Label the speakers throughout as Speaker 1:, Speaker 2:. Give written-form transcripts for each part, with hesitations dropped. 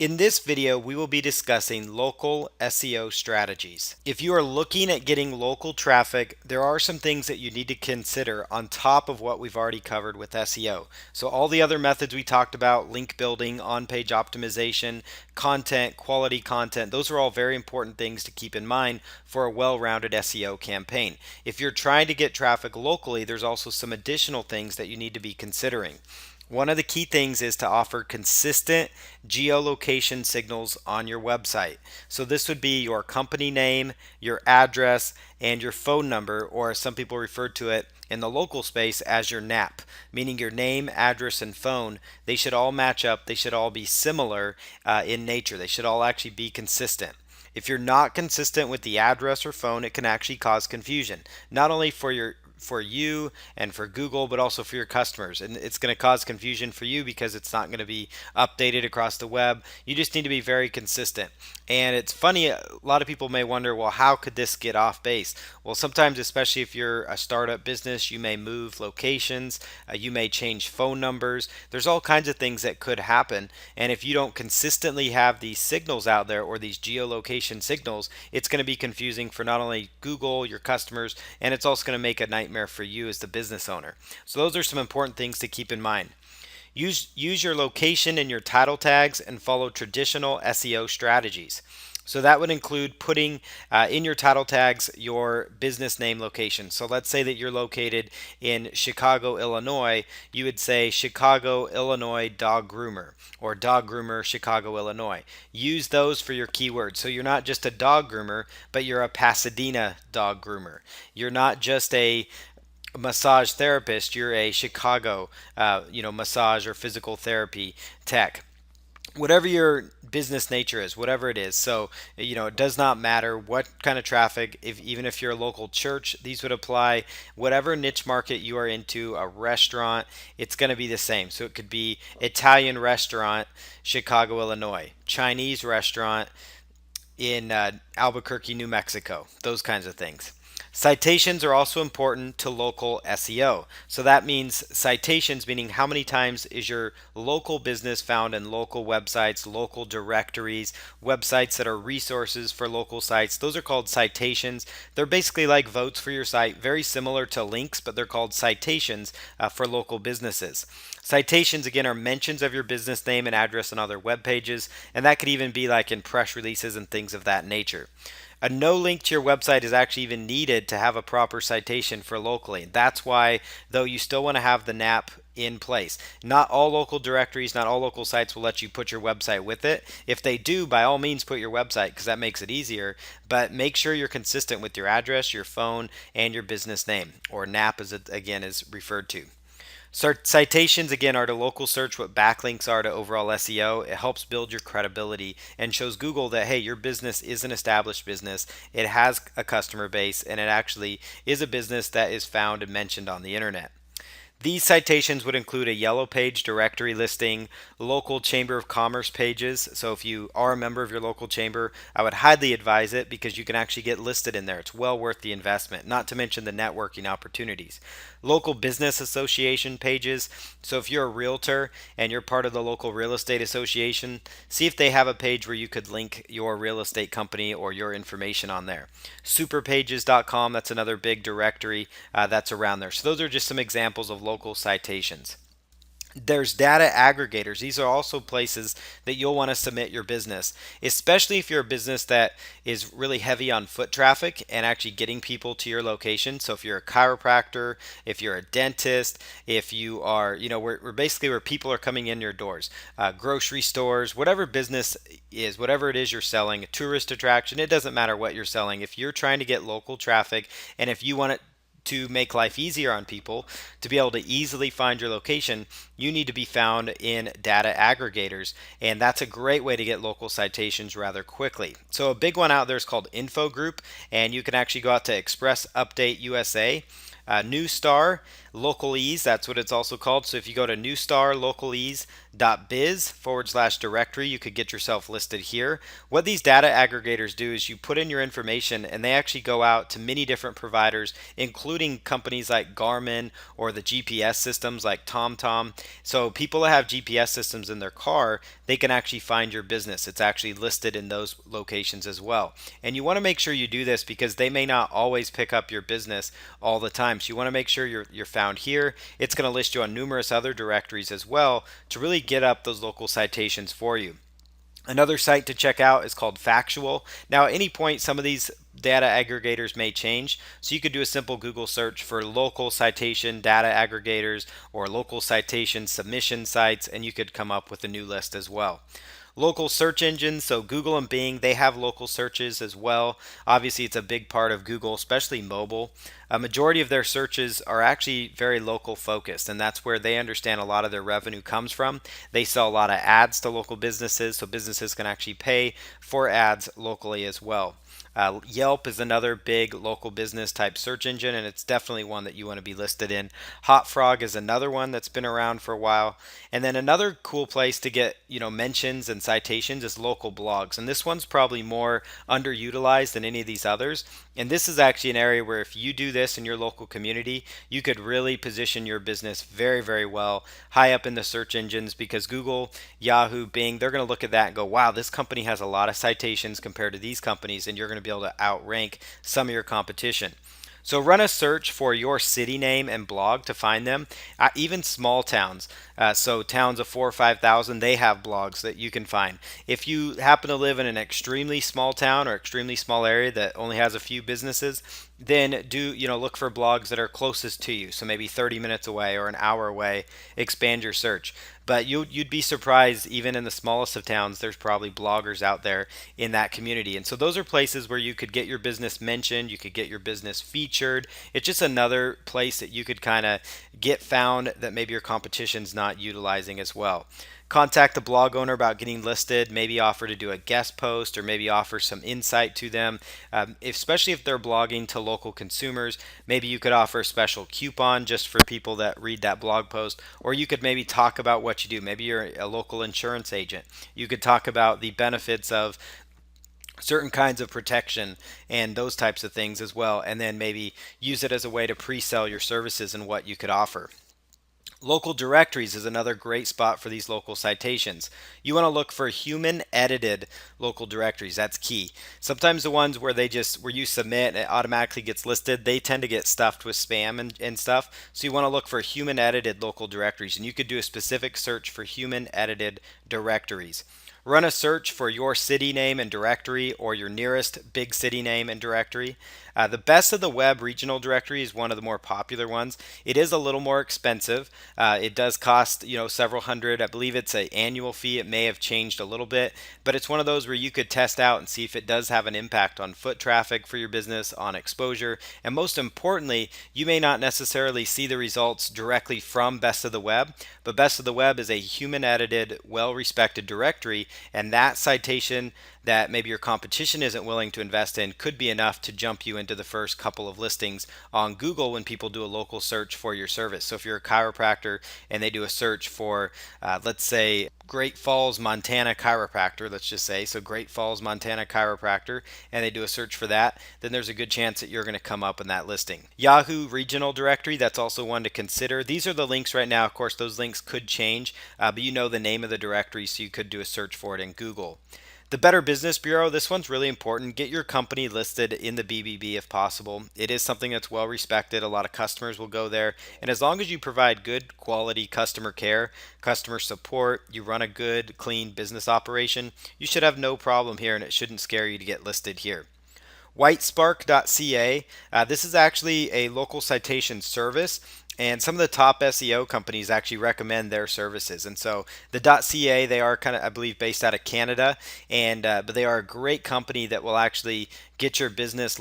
Speaker 1: In this video, we will be discussing local SEO strategies. If you are looking at getting local traffic, there are some things that you need to consider on top of what we've already covered with SEO. So all the other methods we talked about, link building, on-page optimization, content, quality content, those are all very important things to keep in mind for a well-rounded SEO campaign. If you're trying to get traffic locally, there's also some additional things that you need to be considering. One of the key things is to offer consistent geolocation signals on your website. So this would be your company name, your address, and your phone number, or some people refer to it in the local space as your NAP, meaning your name, address, and phone. They should all match up. They should all be similar in nature. They should all actually be consistent. If you're not consistent with the address or phone, it can actually cause confusion, not only for you and for Google, but also for your customers. And it's going to cause confusion for you because it's not going to be updated across the web. You just need to be very consistent. And it's funny, a lot of people may wonder, well, how could this get off base? Well, sometimes, especially if you're a startup business, you may move locations, you may change phone numbers. There's all kinds of things that could happen. And if you don't consistently have these signals out there or these geolocation signals, it's going to be confusing for not only Google, your customers, and it's also going to make a nightmare for you as the business owner. So those are some important things to keep in mind. Use your location in your title tags and follow traditional SEO strategies. So that would include putting in your title tags your business name location. So let's say that you're located in Chicago, Illinois. You would say Chicago, Illinois dog groomer or dog groomer, Chicago, Illinois. Use those for your keywords. So you're not just a dog groomer, but you're a Pasadena dog groomer. You're not just a massage therapist, you're a Chicago, massage or physical therapy tech. Whatever your business nature is, whatever it is. So, it does not matter what kind of traffic, even if you're a local church, these would apply. Whatever niche market you are into, a restaurant, it's going to be the same. So it could be Italian restaurant, Chicago, Illinois, Chinese restaurant in Albuquerque, New Mexico, those kinds of things. Citations are also important to local SEO. So that means citations, meaning how many times is your local business found in local websites, local directories, websites that are resources for local sites. Those are called citations. They're basically like votes for your site, very similar to links, but they're called citations for local businesses. Citations, again, are mentions of your business name and address on other web pages, and that could even be like in press releases and things of that nature. A no link to your website is actually even needed to have a proper citation for locally. That's why, though, you still want to have the NAP in place. Not all local directories, not all local sites will let you put your website with it. If they do, by all means put your website because that makes it easier, but make sure you're consistent with your address, your phone, and your business name, or NAP as it again is referred to. Citations, again, are to local search what backlinks are to overall SEO. It helps build your credibility and shows Google that, hey, your business is an established business. It has a customer base, and it actually is a business that is found and mentioned on the internet. These citations would include a yellow page directory listing, local Chamber of Commerce pages. So if you are a member of your local chamber, I would highly advise it because you can actually get listed in there. It's well worth the investment, not to mention the networking opportunities. Local business association pages. So if you're a realtor and you're part of the local real estate association, see if they have a page where you could link your real estate company or your information on there. Superpages.com, that's another big directory that's around there. So those are just some examples of local citations. There's data aggregators. These are also places that you'll want to submit your business, especially if you're a business that is really heavy on foot traffic and actually getting people to your location. So if you're a chiropractor, if you're a dentist, if you are, we're basically where people are coming in your doors, grocery stores, whatever business is, whatever it is you're selling, a tourist attraction, it doesn't matter what you're selling. If you're trying to get local traffic and if you want it to make life easier on people to be able to easily find your location, you need to be found in data aggregators, and that's a great way to get local citations rather quickly. So a big one out there is called Info Group, and you can actually go out to Express Update USA. Newstar Localese, that's what it's also called. So if you go to newstarlocalese.biz/directory, you could get yourself listed here. What these data aggregators do is you put in your information and they actually go out to many different providers, including companies like Garmin or the GPS systems like TomTom, So people that have GPS systems in their car, they can actually find your business. It's actually listed in those locations as well. And you want to make sure you do this because they may not always pick up your business all the time. So you want to make sure you're found here. It's going to list you on numerous other directories as well to really get up those local citations for you. Another site to check out is called Factual. Now, at any point, some of these data aggregators may change. So you could do a simple Google search for local citation data aggregators or local citation submission sites, and you could come up with a new list as well. Local search engines, so Google and Bing, they have local searches as well. Obviously, it's a big part of Google, especially mobile. A majority of their searches are actually very local focused, and that's where they understand a lot of their revenue comes from. They sell a lot of ads to local businesses, so businesses can actually pay for ads locally as well. Yelp is another big local business type search engine, and it's definitely one that you want to be listed in. Hotfrog is another one that's been around for a while. And then another cool place to get, mentions and citations is local blogs. And this one's probably more underutilized than any of these others. And this is actually an area where if you do this in your local community, you could really position your business very, very well high up in the search engines because Google, Yahoo, Bing, they're going to look at that and go, wow, this company has a lot of citations compared to these companies, and you're going to be able to outrank some of your competition. So run a search for your city name and blog to find them. Even small towns, so towns of 4 or 5,000, they have blogs that you can find. If you happen to live in an extremely small town or extremely small area that only has a few businesses, then look for blogs that are closest to you. So maybe 30 minutes away or an hour away. Expand your search. But you'd be surprised, even in the smallest of towns, there's probably bloggers out there in that community. And so those are places where you could get your business mentioned, you could get your business featured. It's just another place that you could kind of get found that maybe your competition's not utilizing as well. Contact the blog owner about getting listed, maybe offer to do a guest post or maybe offer some insight to them. Especially if they're blogging to local consumers, maybe you could offer a special coupon just for people that read that blog post, or you could maybe talk about what you do. Maybe you're a local insurance agent. You could talk about the benefits of certain kinds of protection and those types of things as well, and then maybe use it as a way to pre-sell your services and what you could offer. Local directories is another great spot for these local citations. You want to look for human edited local directories. That's key. Sometimes the ones where where you submit and it automatically gets listed, they tend to get stuffed with spam and stuff. So you want to look for human edited local directories, and you could do a specific search for human edited directories. Run a search for your city name and directory or your nearest big city name and directory. The best of the web regional directory is one of the more popular ones. It is a little more expensive. It does cost, several hundred. I believe it's an annual fee. It may have changed a little bit, but it's one of those where you could test out and see if it does have an impact on foot traffic for your business, on exposure, and most importantly, you may not necessarily see the results directly from Best of the Web, but Best of the Web is a human edited, well respected directory, and that citation that maybe your competition isn't willing to invest in could be enough to jump you into the first couple of listings on Google when people do a local search for your service. So if you're a chiropractor and they do a search for, let's say, Great Falls, Montana chiropractor, let's just say, so Great Falls, Montana chiropractor, and they do a search for that, then there's a good chance that you're going to come up in that listing. Yahoo regional directory, that's also one to consider. These are the links right now. Of course, those links could change, but you know the name of the directory, so you could do a search for it in Google. The Better Business Bureau, this one's really important. Get your company listed in the BBB if possible. It is something that's well respected. A lot of customers will go there. And as long as you provide good quality customer care, customer support, you run a good, clean business operation, you should have no problem here, and it shouldn't scare you to get listed here. Whitespark.ca, this is actually a local citation service, and some of the top SEO companies actually recommend their services. And so the .ca, they are kind of, I believe, based out of Canada, and but they are a great company that will actually get your business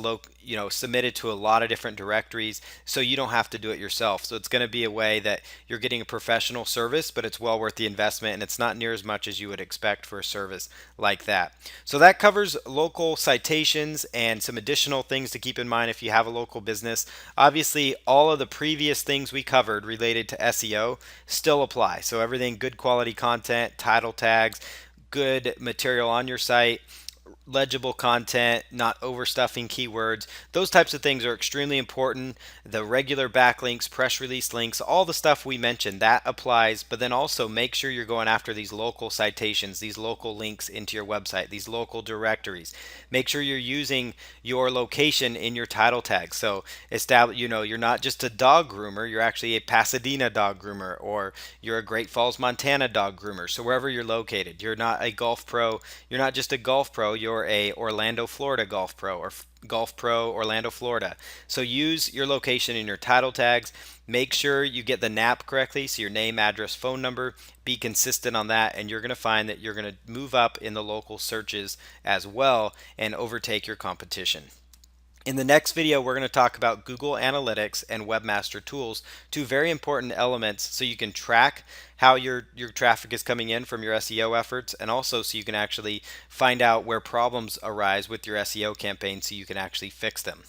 Speaker 1: submitted to a lot of different directories, so you don't have to do it yourself. So it's going to be a way that you're getting a professional service, but it's well worth the investment, and it's not near as much as you would expect for a service like that. So that covers local citations and some additional things to keep in mind if you have a local business. Obviously, all of the previous things we covered related to SEO still apply. So everything, good quality content, title tags, good material on your site, legible content, not overstuffing keywords. Those types of things are extremely important. The regular backlinks, press release links, all the stuff we mentioned, that applies. But then also make sure you're going after these local citations, these local links into your website, these local directories. Make sure you're using your location in your title tag. So establish, you're not just a dog groomer, you're actually a Pasadena dog groomer, or you're a Great Falls, Montana dog groomer. So wherever you're located, you're not a golf pro, you're not just a golf pro, you're a Orlando, Florida golf pro, or Golf Pro Orlando, Florida. So use your location in your title tags. Make sure you get the NAP correctly, so your name, address, phone number. Be consistent on that, and you're going to find that you're going to move up in the local searches as well and overtake your competition. In the next video, we're going to talk about Google Analytics and Webmaster Tools, two very important elements so you can track how your traffic is coming in from your SEO efforts, and also so you can actually find out where problems arise with your SEO campaign so you can actually fix them.